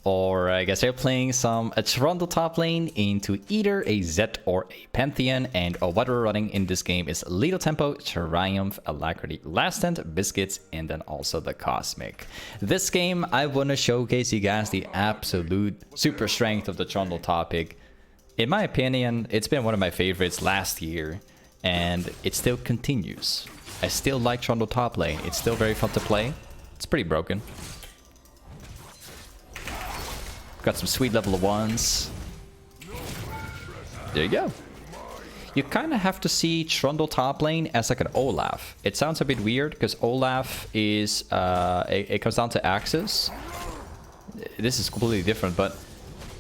or I guess they're playing a Trundle top lane into either a Zed or a Pantheon, and what we're running in this game is Lethal Tempo, Triumph, Alacrity, Last Stand, Biscuits, and then also the Cosmic. This game, I want to showcase you guys the absolute super strength of the Trundle topic. In my opinion, it's been one of my favorites last year, and it still continues. I still like Trundle top lane. It's still very fun to play. It's pretty broken. Got some sweet level 1s. There you go. You kind of have to see Trundle top lane as like an Olaf. It sounds a bit weird because Olaf is it comes down to axes. This is completely different, but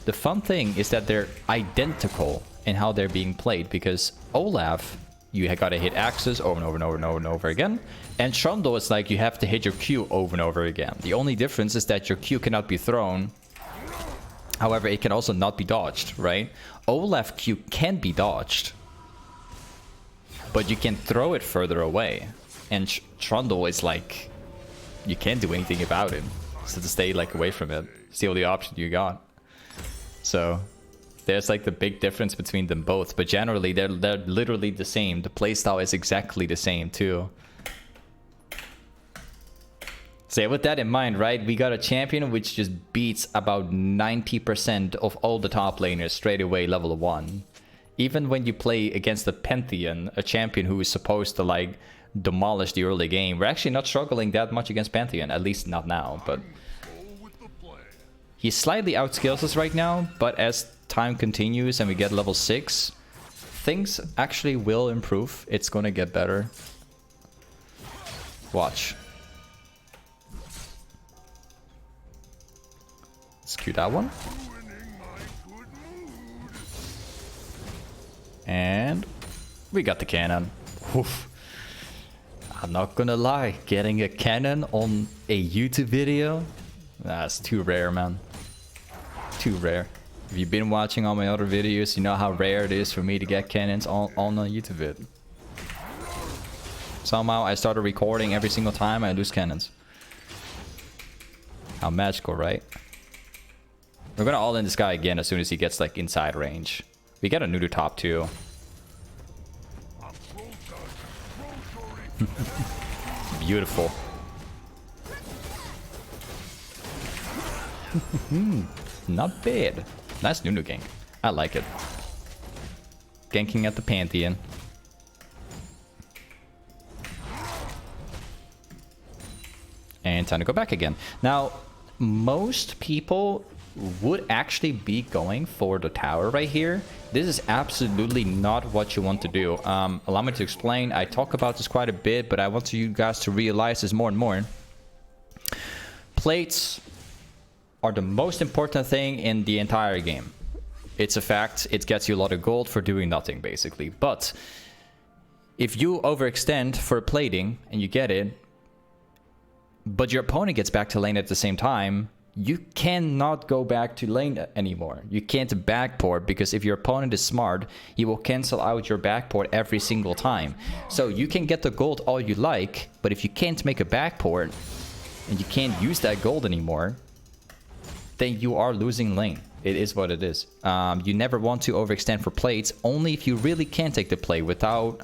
the fun thing is that they're identical in how they're being played, because Olaf, you gotta hit axes over and over and over and over and over again, and Trundle is like you have to hit your Q over and over again. The only difference is that your Q cannot be thrown. However, it can also not be dodged, right? Olaf Q can be dodged, but you can throw it further away. And Trundle is like, you can't do anything about it. So to stay like away from it, it's the only option you got. So there's like the big difference between them both, but generally they're literally the same. The playstyle is exactly the same too. So yeah, with that in mind, right, we got a champion which just beats about 90% of all the top laners straight away level 1. Even when you play against the Pantheon, a champion who is supposed to like demolish the early game, we're actually not struggling that much against Pantheon, at least not now, but he slightly outskills us right now, but as time continues and we get level 6, things actually will improve. It's gonna get better. Watch. Let's cue that one. And we got the cannon. Oof. I'm not gonna lie, getting a cannon on a YouTube video, that's too rare, man. Too rare. If you've been watching all my other videos, you know how rare it is for me to get cannons on a YouTube vid. Somehow I started recording every single time I lose cannons. How magical, right? We're gonna all in this guy again as soon as he gets like inside range. We get a neuter top too. Beautiful. Not bad. Nice Nunu gank. I like it. Ganking at the Pantheon. And time to go back again. Now, most people would actually be going for the tower right here. This is absolutely not what you want to do. Allow me to explain. I talk about this quite a bit, but I want you guys to realize this more and more. Plates are the most important thing in the entire game. It's a fact. It gets you a lot of gold for doing nothing, basically. But if you overextend for plating and you get it, but your opponent gets back to lane at the same time, you cannot go back to lane anymore. You can't backport, because if your opponent is smart, he will cancel out your backport every single time. So you can get the gold all you like, but if you can't make a backport and you can't use that gold anymore, then you are losing lane. It is what it is. You never want to overextend for plates, only if you really can't take the play without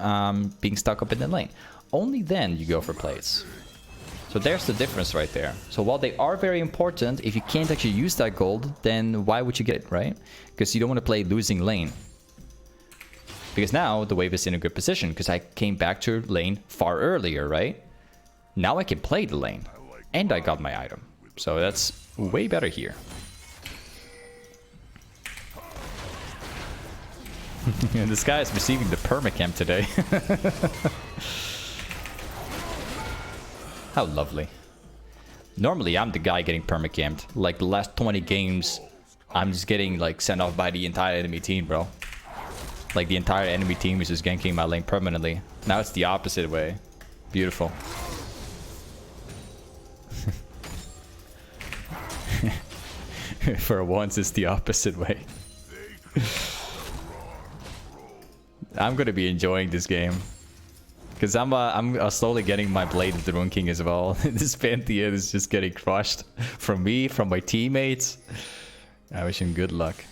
being stuck up in the lane. Only then you go for plates. So there's the difference right there. So while they are very important, if you can't actually use that gold, then why would you get it, right? Because you don't want to play losing lane. Because now the wave is in a good position, because I came back to lane far earlier, right? Now I can play the lane. And I got my item. So that's way better here. This guy is receiving the permacamp today. How lovely. Normally, I'm the guy getting permacamped. Like, the last 20 games, I'm just getting, like, sent off by the entire enemy team, bro. Like, the entire enemy team is just ganking my lane permanently. Now it's the opposite way. Beautiful. For once, it's the opposite way. I'm gonna be enjoying this game. Because I'm slowly getting my Blade of the Rune King as well. This Pantheon is just getting crushed from me, from my teammates. I wish him good luck.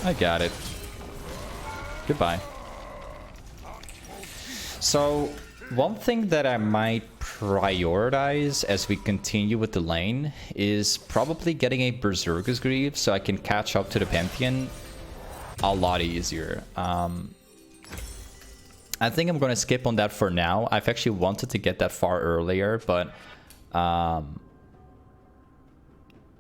I got it. Goodbye. So, one thing that I might prioritize as we continue with the lane is probably getting a Berserker's Greaves so I can catch up to the Pantheon a lot easier. I think I'm going to skip on that for now. I've actually wanted to get that far earlier, but I'm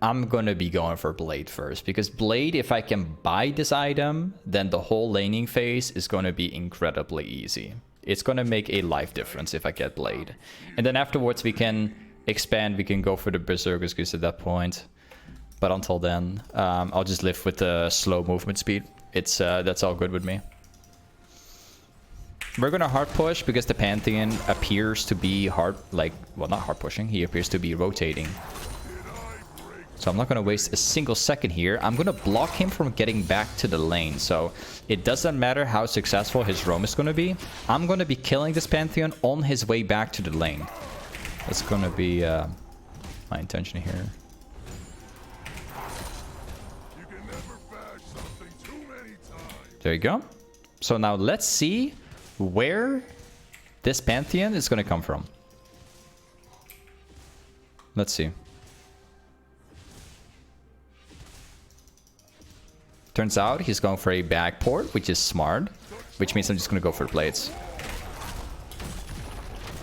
going to be going for Blade first. Because Blade, if I can buy this item, then the whole laning phase is going to be incredibly easy. It's going to make a life difference if I get Blade. And then afterwards we can expand, we can go for the Berserker's Goose at that point. But until then, I'll just live with the slow movement speed. It's that's all good with me. We're gonna hard push because the Pantheon appears to be hard, like, well, not hard pushing, he appears to be rotating. So I'm not gonna waste a single second here. I'm gonna block him from getting back to the lane. So it doesn't matter how successful his roam is gonna be. I'm gonna be killing this Pantheon on his way back to the lane. That's gonna be my intention here. There you go. So now let's see where this Pantheon is going to come from. Let's see. Turns out he's going for a back port, which is smart. Which means I'm just going to go for blades.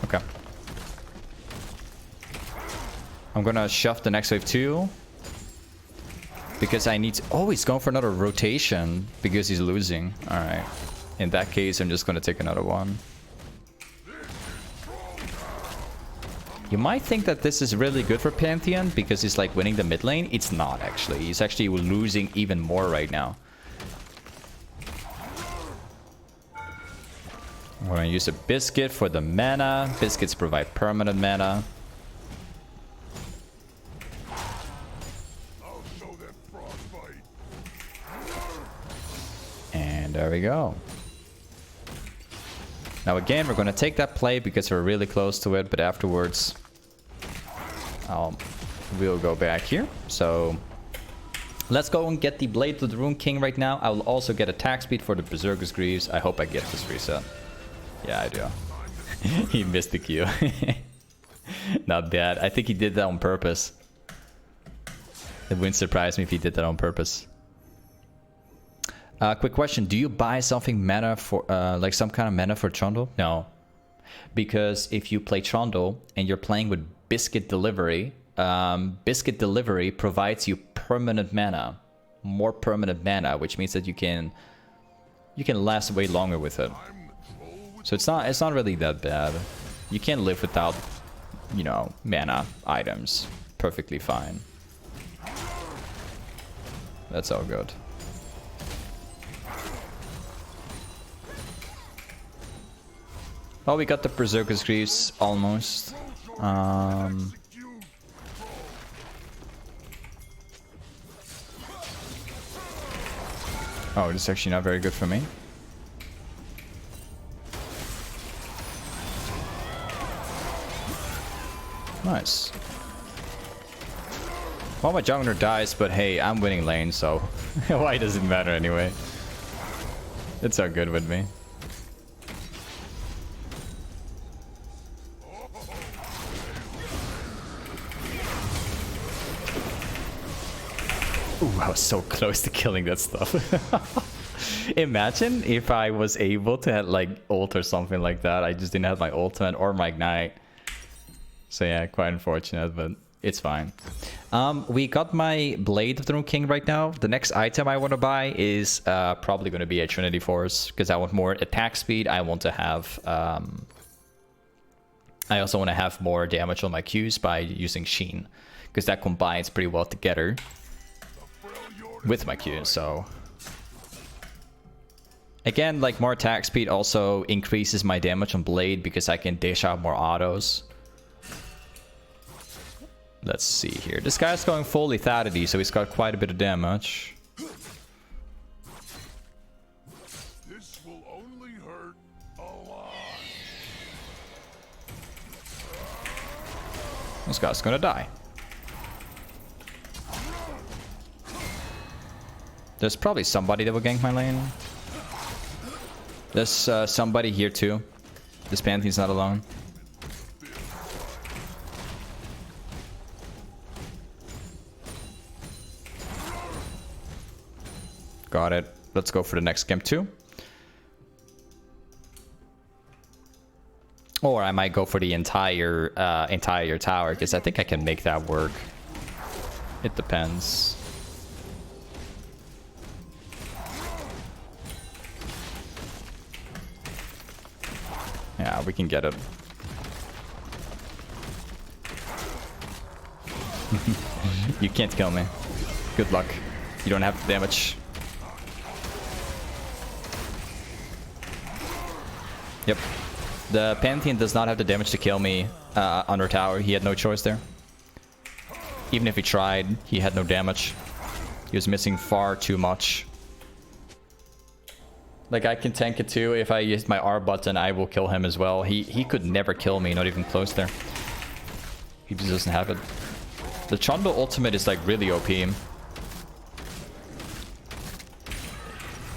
Okay. I'm going to shove the next wave too. Because I need to... Oh, he's going for another rotation because he's losing. Alright. In that case, I'm just going to take another one. You might think that this is really good for Pantheon because he's like winning the mid lane. It's not actually. He's actually losing even more right now. I'm going to use a Biscuit for the mana. Biscuits provide permanent mana. And there we go. Now again, we're going to take that play because we're really close to it, but afterwards we'll go back here. So let's go and get the Blade of the Rune King right now. I will also get attack speed for the Berserker's Greaves. I hope I get this reset. Yeah, I do. He missed the Q. Not bad. I think he did that on purpose. It wouldn't surprise me if he did that on purpose. Quick question. Do you buy something mana for, like some kind of mana for Trundle? No. Because if you play Trundle and you're playing with Biscuit Delivery, Biscuit Delivery provides you permanent mana. More permanent mana, which means that you can last way longer with it. So it's not really that bad. You can live without, you know, mana items. Perfectly fine. That's all good. Well, we got the Berserker's Greaves almost. Oh, this is actually not very good for me. Nice. Well, my jungler dies, but hey, I'm winning lane, so why does it matter anyway? It's all good with me. Ooh, I was so close to killing that stuff. Imagine if I was able to have like ult or something like that. I just didn't have my ultimate or my ignite. So yeah, quite unfortunate, but it's fine. We got my Blade of the Rune King right now. The next item I want to buy is probably going to be a Trinity Force because I want more attack speed. I want to have... I also want to have more damage on my Qs by using Sheen because that combines pretty well together with my Q. So again, like more attack speed also increases my damage on Blade because I can dish out more autos. Let's see here. This guy's going full lethality, so he's got quite a bit of damage. This will only hurt. This guy's gonna die. There's probably somebody that will gank my lane. There's somebody here too. This Pantheon's not alone. Got it. Let's go for the next camp too. Or I might go for the entire tower, because I think I can make that work. It depends. Yeah, we can get it. You can't kill me. Good luck. You don't have the damage. Yep. The Pantheon does not have the damage to kill me under tower. He had no choice there. Even if he tried, he had no damage. He was missing far too much. Like, I can tank it too. If I use my R button, I will kill him as well. He could never kill me, not even close there. He just doesn't have it. The Trundle ultimate is like really OP.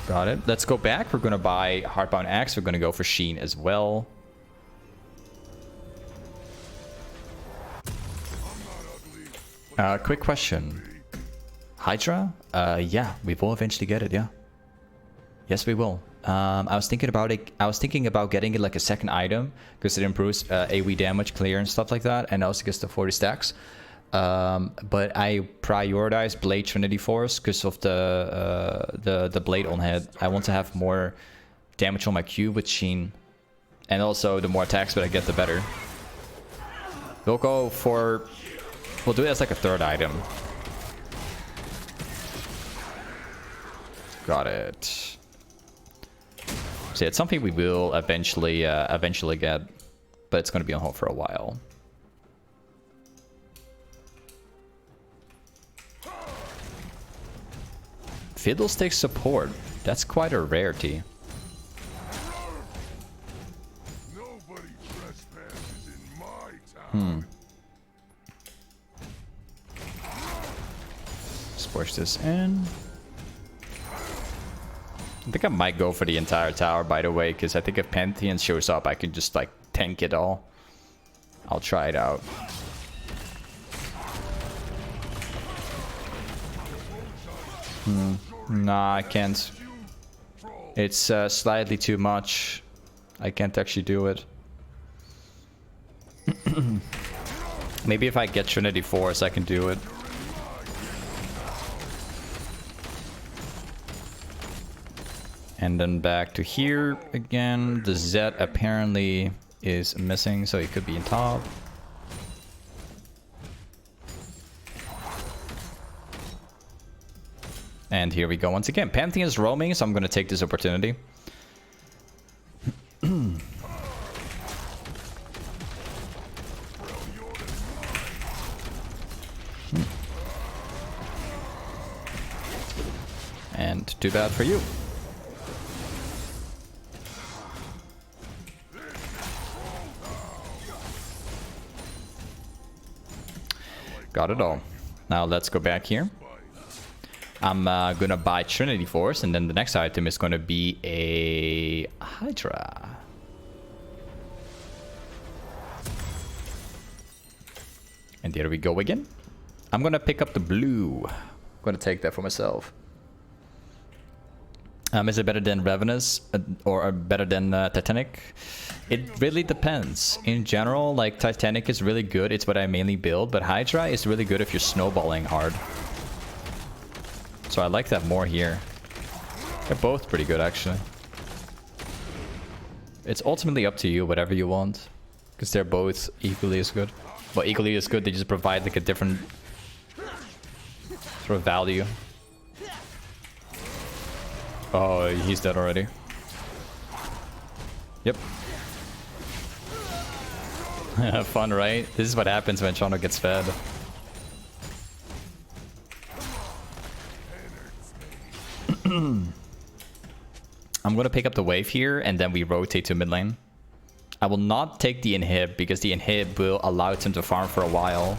Got it. Let's go back. We're gonna buy Heartbound Axe. We're gonna go for Sheen as well. Quick question. Hydra? Yeah, we will eventually get it, yeah. Yes, we will. I was thinking about it. I was thinking about getting it like a second item because it improves AoE damage, clear, and stuff like that, and also gets the 40 stacks. But I prioritize Blade Trinity Force because of the blade on head. I want to have more damage on my Q with Sheen, and also the more attacks that I get, the better. We'll go for. We'll do it as like a third item. Got it. So yeah, it's something we will eventually get, but it's going to be on hold for a while. Fiddlestick support. That's quite a rarity. Nobody trespasses in my town. Let's push this in. I think I might go for the entire tower, by the way, because I think if Pantheon shows up, I can just like tank it all. I'll try it out. Nah, I can't. It's slightly too much. I can't actually do it. Maybe if I get Trinity Force, I can do it. And then back to here again. The Z apparently is missing, so he could be in top. And here we go once again. Pantheon is roaming, so I'm going to take this opportunity. And too bad for you. Got it all. Now let's go back here. I'm gonna buy Trinity Force, and then the next item is gonna be a Hydra. And there we go again. I'm gonna pick up the blue. I'm gonna take that for myself. Is it better than Ravenous or better than Titanic? It really depends. In general, like Titanic is really good. It's what I mainly build, but Hydra is really good if you're snowballing hard. So I like that more here. They're both pretty good, actually. It's ultimately up to you, whatever you want. Because they're both equally as good. Well, equally as good, they just provide like a different sort of value. Oh, he's dead already. Yep. Fun, right? This is what happens when Chono gets fed. I'm gonna pick up the wave here, and then we rotate to mid lane. I will not take the inhib because the inhib will allow him to farm for a while.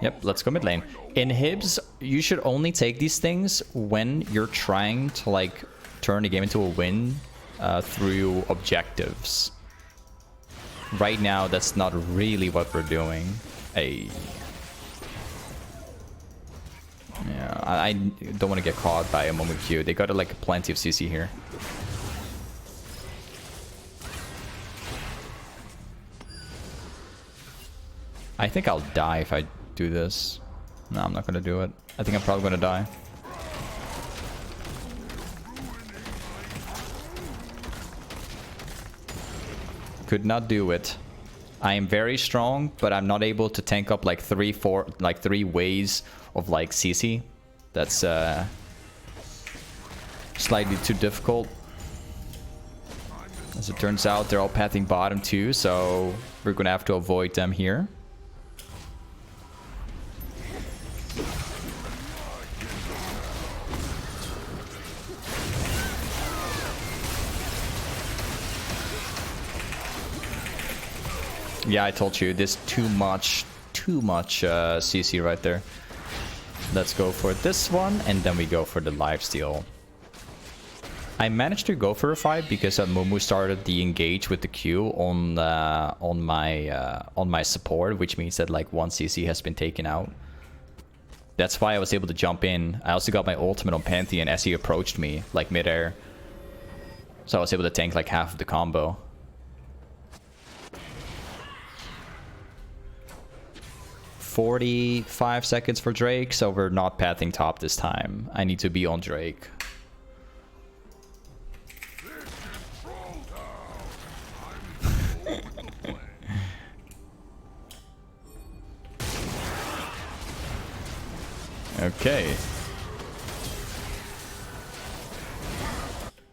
Yep, let's go mid lane. Inhibs, you should only take these things when you're trying to like turn the game into a win through objectives. Right now, that's not really what we're doing. Hey. Yeah, I don't want to get caught by a moment Q. They got like plenty of CC here. I think I'll die if I do this. No, I'm not gonna do it. I think I'm probably gonna die. Could not do it. I am very strong, but I'm not able to tank up like three ways of like CC. That's slightly too difficult. As it turns out, they're all pathing bottom too, so we're gonna have to avoid them here. Yeah, I told you, this too much CC right there. Let's go for this one, and then we go for the lifesteal. I managed to go for a fight because Mumu started the engage with the Q on my support, which means that like one CC has been taken out. That's why I was able to jump in. I also got my ultimate on Pantheon as he approached me like midair, so I was able to tank like half of the combo. 45 seconds for Drake, so we're not pathing top this time. I need to be on Drake. Okay.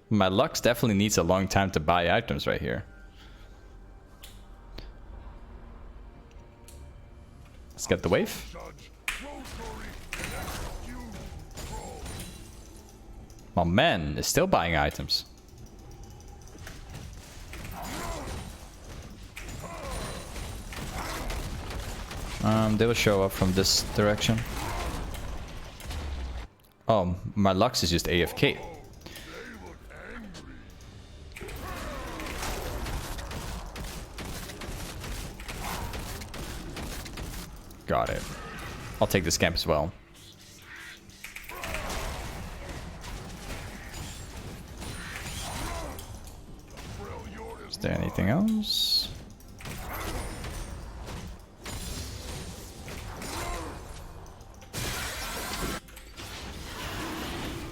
My Lux definitely needs a long time to buy items right here. Let's get the wave. My man is still buying items. They will show up from this direction. Oh, my Lux is just AFK. Got it. I'll take this camp as well. Is there anything else?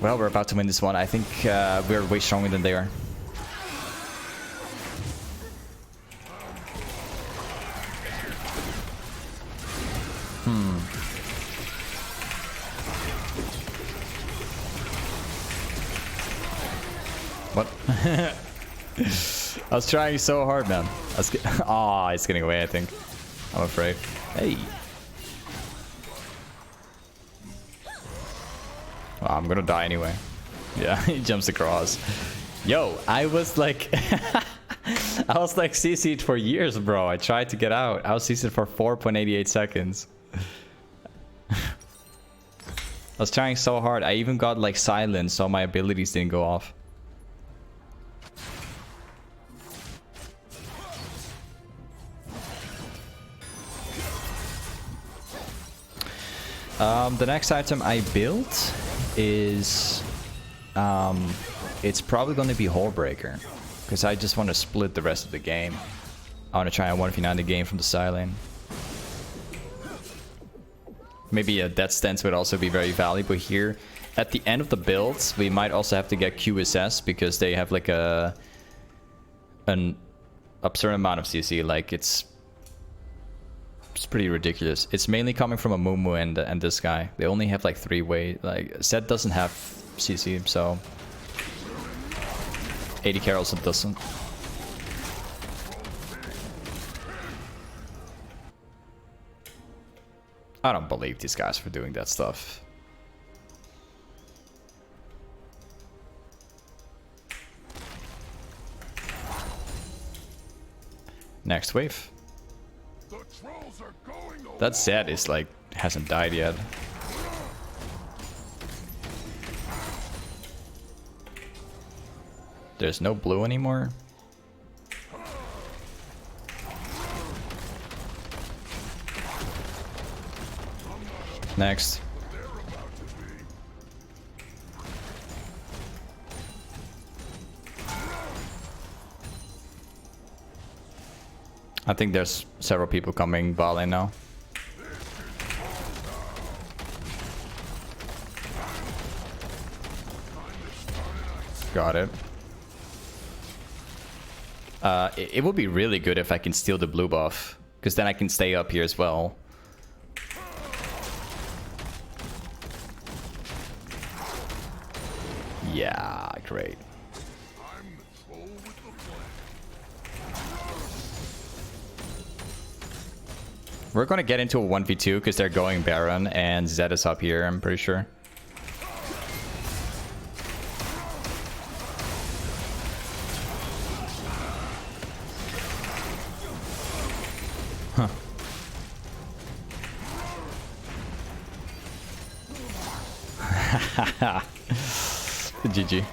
Well, we're about to win this one. I think we're way stronger than they are. What? I was trying so hard, man. Oh, it's getting away, I think. I'm afraid. Hey. Oh, I'm gonna die anyway. Yeah, he jumps across. Yo, I was like... I was like CC'd for years, bro. I tried to get out. I was CC'd for 4.88 seconds. I was trying so hard. I even got like silence, so my abilities didn't go off. The next item I built is it's probably going to be hullbreaker, because I just want to split the rest of the game. I want to try and 1v9 the game from the side lane. Maybe a death stance would also be very valuable here. At the end of the builds, we might also have to get QSS because they have like an absurd amount of CC. Like it's pretty ridiculous. It's mainly coming from a Mumu and this guy. They only have like 3 ways. Like Zed doesn't have CC, so 80 Carol also doesn't. I don't believe these guys for doing that stuff. Next wave. The trolls are going to That Zed is like, hasn't died yet. There's no blue anymore. Next. I think there's several people coming ball in now. Got it. It would be really good if I can steal the blue buff, because then I can stay up here as well. Yeah, great. We're gonna get into a 1v2 because they're going Baron and Zed is up here, I'm pretty sure. Huh. GG.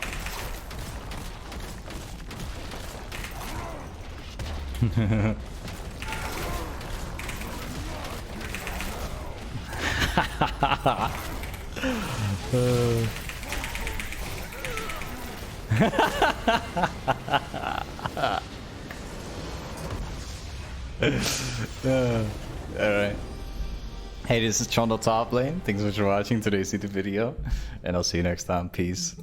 Alright. Hey, this is Trundle Toplane. Thanks so much for watching today's YouTube video, and I'll see you next time. Peace.